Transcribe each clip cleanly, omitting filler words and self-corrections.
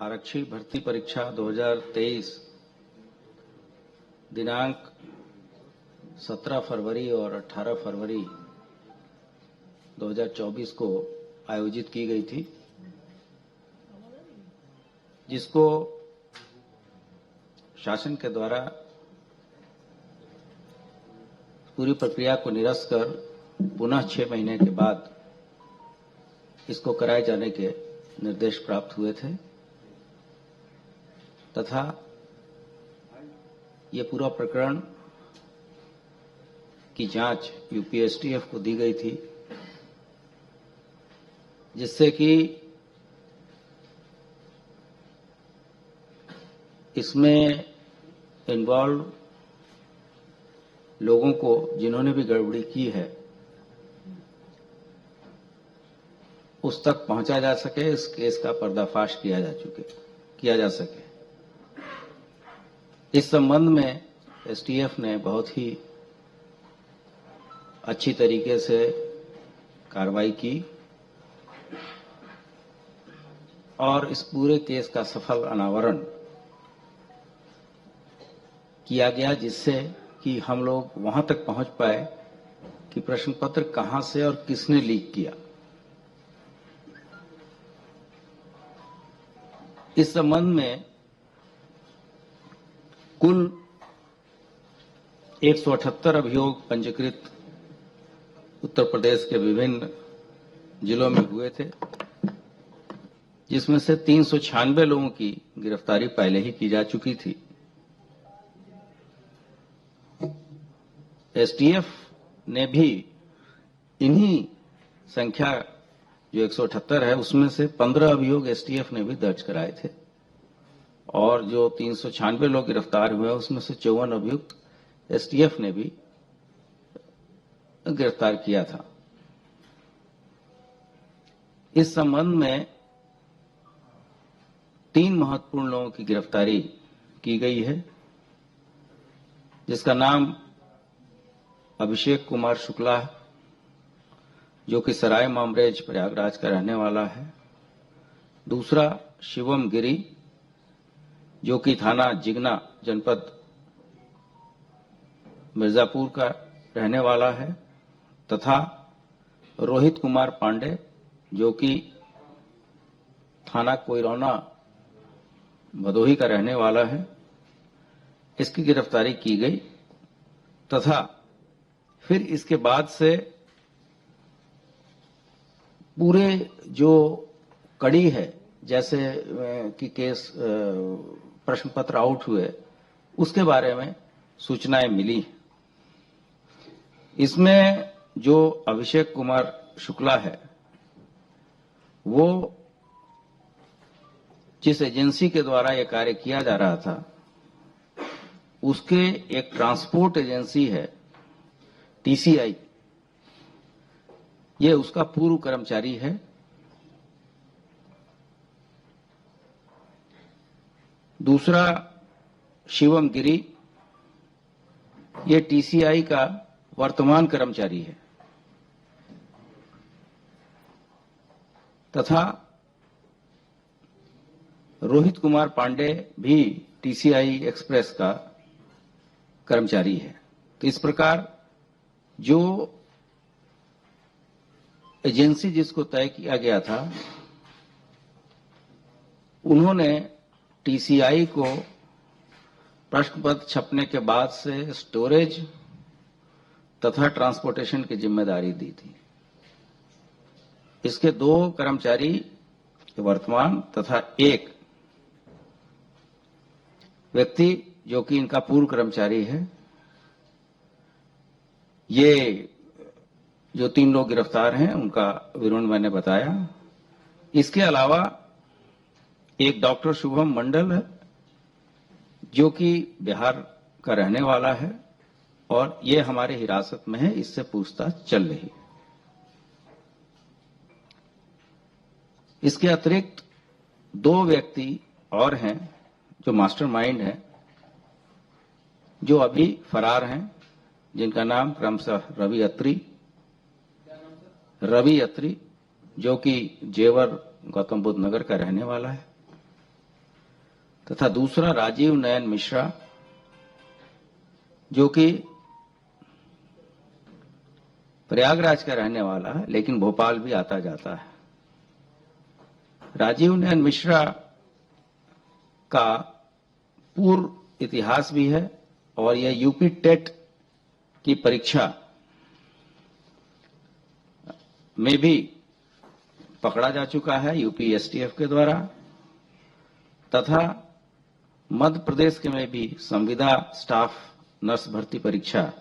आरक्षी भर्ती परीक्षा 2023 दिनांक 17 फरवरी और 18 फरवरी 2024 को आयोजित की गई थी, जिसको शासन के द्वारा पूरी प्रक्रिया को निरस्त कर पुनः 6 महीने के बाद इसको कराए जाने के निर्देश प्राप्त हुए थे तथा ये पूरा प्रकरण की जांच यूपीएसटीएफ को दी गई थी, जिससे कि इसमें इन्वॉल्व लोगों को जिन्होंने भी गड़बड़ी की है उस तक पहुंचा जा सके, इस केस का पर्दाफाश किया जा सके। इस संबंध में एसटीएफ ने बहुत ही अच्छी तरीके से कार्रवाई की और इस पूरे केस का सफल अनावरण किया गया, जिससे कि हम लोग वहां तक पहुंच पाए कि प्रश्न पत्र कहां से और किसने लीक किया। इस संबंध में कुल 178 अभियोग पंजीकृत उत्तर प्रदेश के विभिन्न जिलों में हुए थे, जिसमें से 396 लोगों की गिरफ्तारी पहले ही की जा चुकी थी। एसटीएफ ने भी इन्हीं संख्या जो 178 है उसमें से 15 अभियोग एसटीएफ ने भी दर्ज कराए थे और जो 396 लोग गिरफ्तार हुए उसमें से 54 अभियुक्त एसटीएफ ने भी गिरफ्तार किया था। इस संबंध में 3 महत्वपूर्ण लोगों की गिरफ्तारी की गई है, जिसका नाम अभिषेक कुमार शुक्ला, जो कि सराय मामरेज प्रयागराज का रहने वाला है। दूसरा शिवम गिरी, जो कि थाना जिगना जनपद मिर्जापुर का रहने वाला है, तथा रोहित कुमार पांडे, जो कि थाना कोइरौना भदोही का रहने वाला है। इसकी गिरफ्तारी की गई तथा फिर इसके बाद से पूरे जो कड़ी है, जैसे कि केस प्रश्न पत्र आउट हुए उसके बारे में सूचनाएं मिली। इसमें जो अभिषेक कुमार शुक्ला है वो जिस एजेंसी के द्वारा यह कार्य किया जा रहा था उसके एक ट्रांसपोर्ट एजेंसी है टीसीआई, ये उसका पूर्व कर्मचारी है। दूसरा शिवम गिरी, ये टीसीआई का वर्तमान कर्मचारी है तथा रोहित कुमार पांडे भी टीसीआई एक्सप्रेस का कर्मचारी है। तो इस प्रकार जो एजेंसी जिसको तय किया गया था उन्होंने टीसीआई को प्रश्न पत्र छपने के बाद से स्टोरेज तथा ट्रांसपोर्टेशन की जिम्मेदारी दी थी। इसके 2 कर्मचारी वर्तमान तथा एक व्यक्ति जो कि इनका पूर्व कर्मचारी है, ये जो 3 लोग गिरफ्तार हैं उनका विवरण मैंने बताया। इसके अलावा एक डॉक्टर शुभम मंडल है, जो कि बिहार का रहने वाला है और ये हमारे हिरासत में है, इससे पूछताछ चल रही है। इसके अतिरिक्त 2 व्यक्ति और हैं जो मास्टरमाइंड हैं, जो अभी फरार हैं, जिनका नाम क्रमशः रवि अत्री, जो कि जेवर गौतम बुद्ध नगर का रहने वाला है, तथा दूसरा राजीव नयन मिश्रा, जो कि प्रयागराज का रहने वाला है लेकिन भोपाल भी आता जाता है। राजीव नयन मिश्रा का पूर्व इतिहास भी है और यह यूपी टेट की परीक्षा में भी पकड़ा जा चुका है यूपी एसटीएफ के द्वारा, तथा मध्य प्रदेश के में भी संविदा स्टाफ नर्स भर्ती परीक्षा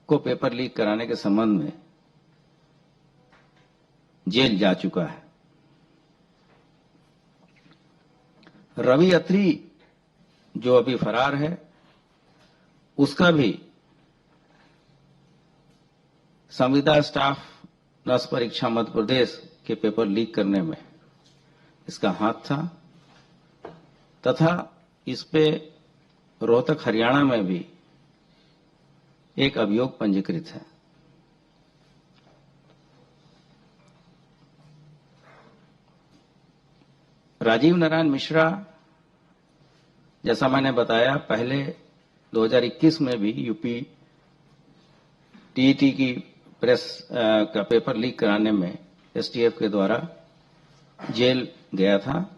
को पेपर लीक कराने के संबंध में जेल जा चुका है। रवि अत्री जो अभी फरार है, उसका भी संविदा स्टाफ नर्स परीक्षा मध्य प्रदेश के पेपर लीक करने में इसका हाथ था, तथा इस पे रोहतक हरियाणा में भी एक अभियोग पंजीकृत है। राजीव नारायण मिश्रा, जैसा मैंने बताया, पहले 2021 में भी यूपी टीईटी की प्रेस का पेपर लीक कराने में एसटीएफ के द्वारा जेल गया था।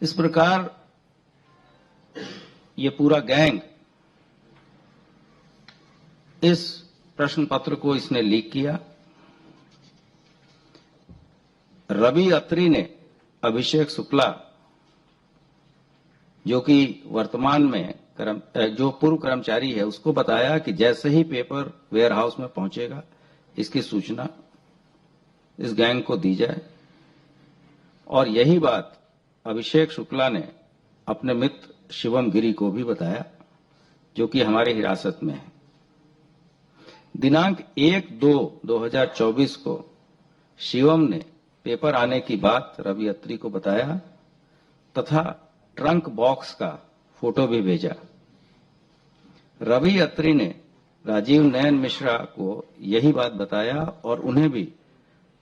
इस प्रकार ये पूरा गैंग इस प्रश्न पत्र को इसने लीक किया। रवि अत्री ने अभिषेक शुक्ला, जो कि वर्तमान में जो पूर्व कर्मचारी है, उसको बताया कि जैसे ही पेपर वेयर हाउस में पहुंचेगा इसकी सूचना इस गैंग को दी जाए। और यही बात अभिषेक शुक्ला ने अपने मित्र शिवम गिरी को भी बताया, जो कि हमारी हिरासत में है। दिनांक 1/2/2024 को शिवम ने पेपर आने की बात रवि अत्री को बताया तथा ट्रंक बॉक्स का फोटो भी भेजा। रवि अत्री ने राजीव नयन मिश्रा को यही बात बताया और उन्हें भी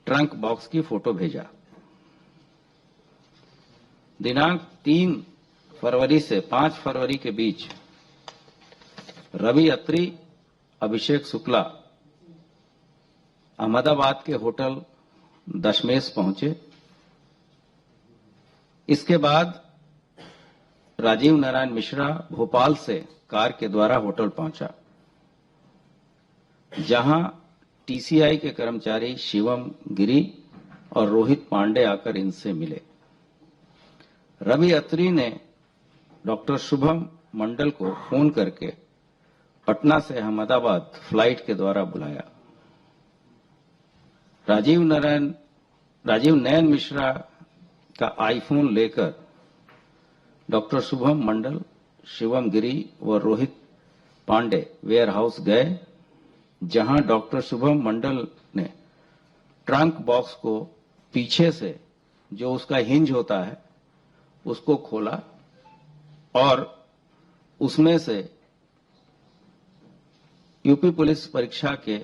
ट्रंक बॉक्स की फोटो भेजा। दिनांक 3 फरवरी से 5 फरवरी के बीच रवि अत्री, अभिषेक शुक्ला अहमदाबाद के होटल दशमेश पहुंचे। इसके बाद राजीव नारायण मिश्रा भोपाल से कार के द्वारा होटल पहुंचा, जहां टीसीआई के कर्मचारी शिवम गिरी और रोहित पांडे आकर इनसे मिले। रवि अत्री ने डॉक्टर शुभम मंडल को फोन करके पटना से अहमदाबाद फ्लाइट के द्वारा बुलाया। राजीव नयन मिश्रा का आईफोन लेकर डॉक्टर शुभम मंडल, शिवम गिरी व रोहित पांडे वेयर हाउस गए, जहां डॉक्टर शुभम मंडल ने ट्रंक बॉक्स को पीछे से, जो उसका हिंज होता है, उसको खोला और उसमें से यूपी पुलिस परीक्षा के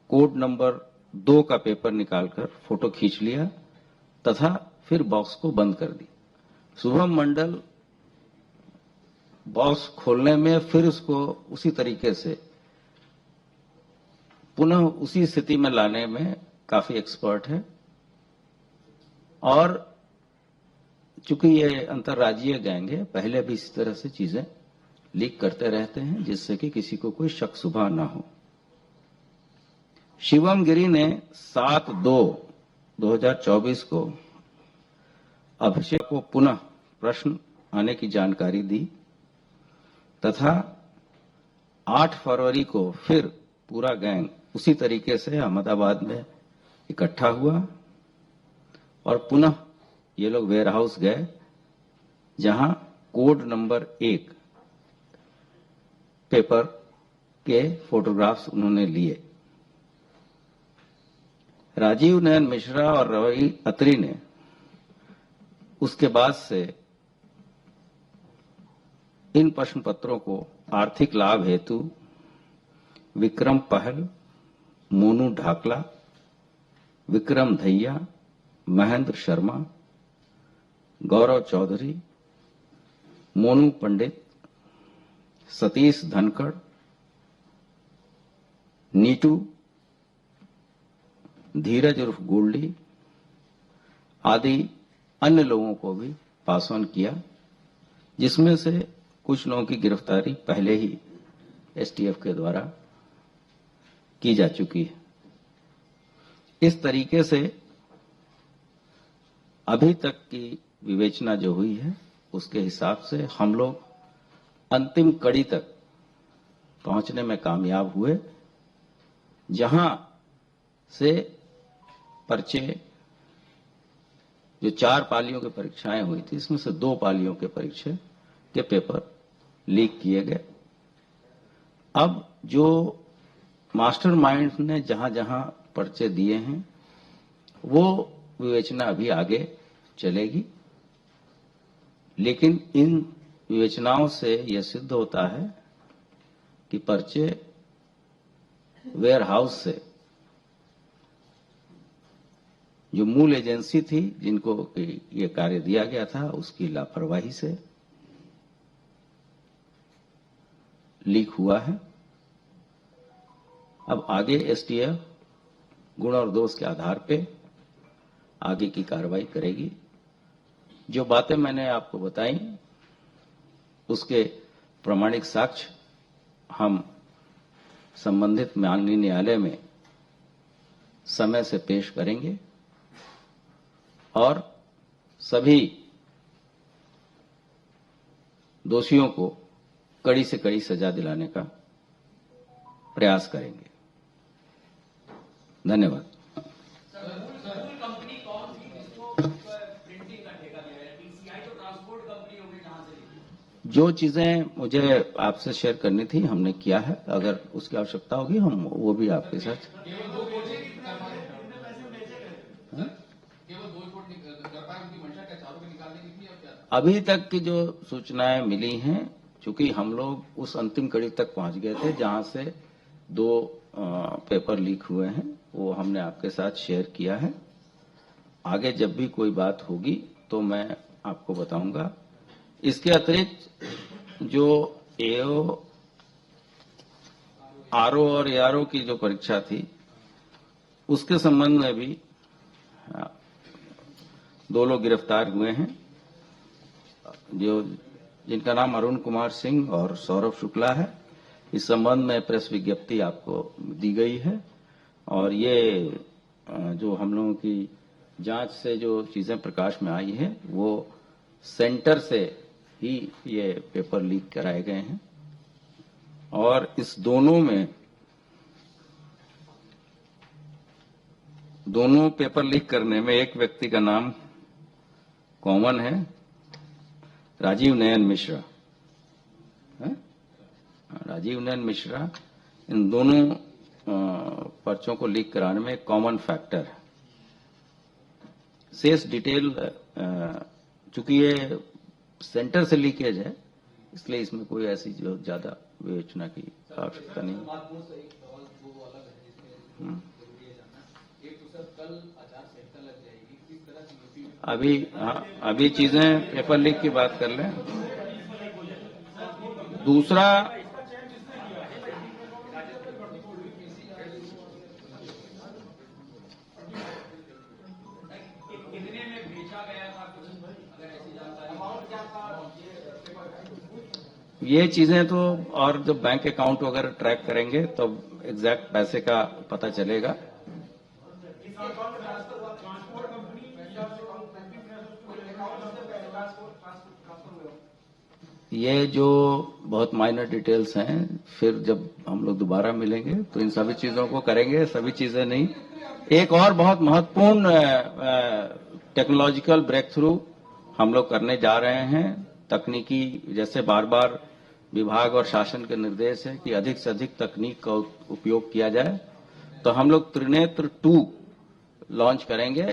कोड नंबर 2 का पेपर निकालकर फोटो खींच लिया तथा फिर बॉक्स को बंद कर दी। शुभम मंडल बॉक्स खोलने में फिर उसको उसी तरीके से पुनः उसी स्थिति में लाने में काफी एक्सपर्ट है। और चूंकि ये अंतर्राज्यीय गैंग है, पहले भी इस तरह से चीजें लीक करते रहते हैं, जिससे कि किसी को कोई शक शुबा ना हो। शिवम गिरी ने 7/2/2024 को अभिषेक को पुनः प्रश्न आने की जानकारी दी तथा 8 फरवरी को फिर पूरा गैंग उसी तरीके से अहमदाबाद में इकट्ठा हुआ और पुनः ये लोग वेयर हाउस गए, जहां कोड नंबर 1 पेपर के फोटोग्राफ्स उन्होंने लिए। राजीव नयन मिश्रा और रवि अत्री ने उसके बाद से इन प्रश्न पत्रों को आर्थिक लाभ हेतु विक्रम पहल, मोनू ढाकला, विक्रम धैया, महेंद्र शर्मा, गौरव चौधरी, मोनू पंडित, सतीश धनखड़, नीटू, धीरज उर्फ गोल्डी आदि अन्य लोगों को भी पास ऑन किया, जिसमें से कुछ लोगों की गिरफ्तारी पहले ही एसटीएफ के द्वारा की जा चुकी है। इस तरीके से अभी तक की विवेचना जो हुई है उसके हिसाब से हम लोग अंतिम कड़ी तक पहुंचने में कामयाब हुए, जहां से पर्चे जो 4 पालियों की परीक्षाएं हुई थी, इसमें से 2 पालियों के परीक्षा के पेपर लीक किए गए। अब जो मास्टरमाइंड ने जहां जहां पर्चे दिए हैं वो विवेचना अभी आगे चलेगी, लेकिन इन विवेचनाओं से यह सिद्ध होता है कि पर्चे वेयर हाउस से जो मूल एजेंसी थी जिनको ये कार्य दिया गया था उसकी लापरवाही से लीक हुआ है। अब आगे एसटीएफ गुण और दोष के आधार पे आगे की कार्रवाई करेगी। जो बातें मैंने आपको बताई उसके प्रामाणिक साक्ष्य हम संबंधित माननीय न्यायालय में समय से पेश करेंगे और सभी दोषियों को कड़ी से कड़ी सजा दिलाने का प्रयास करेंगे। धन्यवाद। कंपनी कौन सी जिसको प्रिंटिंग का ठेका दिया है? टीसीआई तो ट्रांसपोर्ट कंपनी होगी जहां से जो चीजें मुझे आपसे शेयर करनी थी हमने किया है, अगर उसकी आवश्यकता होगी हम वो भी आपके साथ। अभी तक की जो सूचनाएं मिली हैं, चूंकि हम लोग उस अंतिम कड़ी तक पहुंच गए थे जहां से 2 पेपर लीक हुए हैं, वो हमने आपके साथ शेयर किया है। आगे जब भी कोई बात होगी तो मैं आपको बताऊंगा। इसके अतिरिक्त जो एओ, आरओ और एआरओ की जो परीक्षा थी उसके संबंध में भी 2 लोग गिरफ्तार हुए हैं, जिनका नाम अरुण कुमार सिंह और सौरभ शुक्ला है। इस संबंध में प्रेस विज्ञप्ति आपको दी गई है और ये जो हम लोगों की जांच से जो चीजें प्रकाश में आई है वो सेंटर से ही ये पेपर लीक कराए गए हैं और इस दोनों पेपर लीक करने में एक व्यक्ति का नाम कॉमन है, राजीव नयन मिश्रा है? राजीव नयन मिश्रा इन दोनों पर्चों को लीक कराने में एक कॉमन फैक्टर है। शेष डिटेल चूंकि ये सेंटर से लीकेज है इसलिए इसमें कोई ऐसी जो ज्यादा विवेचना की आवश्यकता नहीं। अभी चीजें पेपर लीक की बात कर लें। दूसरा, ये चीजें तो और जब बैंक अकाउंट वगैरह ट्रैक करेंगे तो एग्जैक्ट पैसे का पता चलेगा। ये जो बहुत माइनर डिटेल्स हैं, फिर जब हम लोग दोबारा मिलेंगे तो इन सभी चीजों को करेंगे। सभी चीजें नहीं, एक और बहुत महत्वपूर्ण टेक्नोलॉजिकल ब्रेक थ्रू हम लोग करने जा रहे हैं। तकनीकी, जैसे बार बार विभाग और शासन के निर्देश है कि अधिक से अधिक तकनीक का उपयोग किया जाए, तो हम लोग त्रिनेत्र 2 लॉन्च करेंगे।